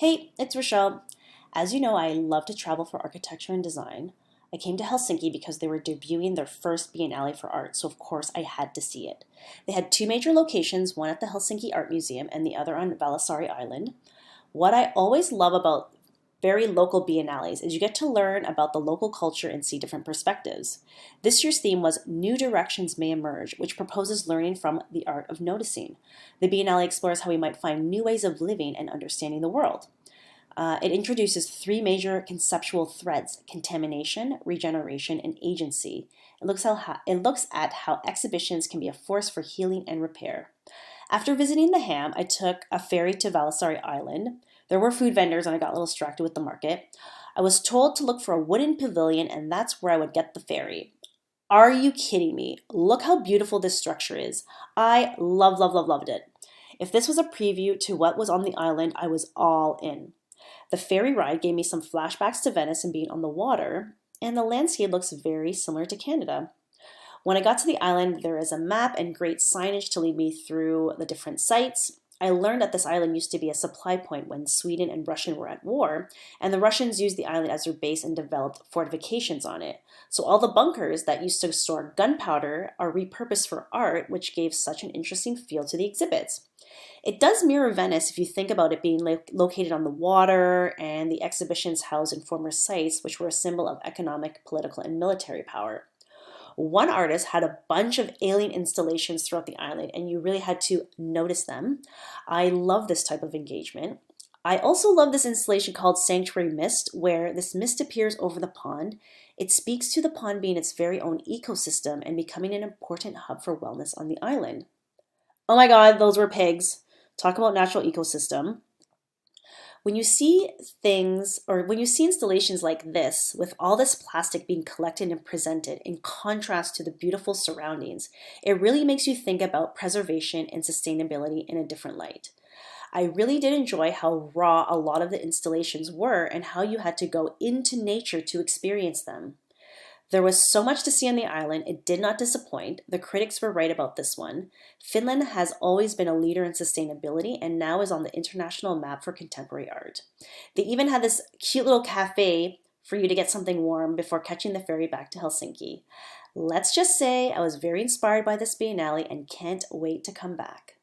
Hey, it's Richelle. As you know, I love to travel for architecture and design. I came to Helsinki because they were debuting their first Biennale for art, so of course I had to see it. They had two major locations, one at the Helsinki Art Museum and the other on Vallisaari Island. What I always love about very local biennales is you get to learn about the local culture and see different perspectives. This year's theme was New Directions May Emerge, which proposes learning from the art of noticing. The biennale explores how we might find new ways of living and understanding the world. It introduces three major conceptual threads: contamination, regeneration, and agency. It looks at how exhibitions can be a force for healing and repair. After visiting the Ham, I took a ferry to Vallisaari Island. There were food vendors, and I got a little distracted with the market. I was told to look for a wooden pavilion, and that's where I would get the ferry. Are you kidding me? Look how beautiful this structure is. I loved it. If this was a preview to what was on the island, I was all in. The ferry ride gave me some flashbacks to Venice and being on the water, and the landscape looks very similar to Canada. When I got to the island, there is a map and great signage to lead me through the different sites. I learned that this island used to be a supply point when Sweden and Russia were at war, and the Russians used the island as their base and developed fortifications on it. So all the bunkers that used to store gunpowder are repurposed for art, which gave such an interesting feel to the exhibits. It does mirror Venice if you think about it being located on the water, and the exhibitions housed in former sites which were a symbol of economic, political, and military power. One artist had a bunch of alien installations throughout the island, and you really had to notice them. I love this type of engagement. I also love this installation called Sanctuary Mist, where this mist appears over the pond. It speaks to the pond being its very own ecosystem and becoming an important hub for wellness on the island. Oh my God, those were pigs. Talk about natural ecosystem. When you see things, or when you see installations like this, with all this plastic being collected and presented in contrast to the beautiful surroundings, it really makes you think about preservation and sustainability in a different light. I really did enjoy how raw a lot of the installations were and how you had to go into nature to experience them. There was so much to see on the island, it did not disappoint. The critics were right about this one. Finland has always been a leader in sustainability and now is on the international map for contemporary art. They even had this cute little cafe for you to get something warm before catching the ferry back to Helsinki. Let's just say I was very inspired by this Biennale and can't wait to come back.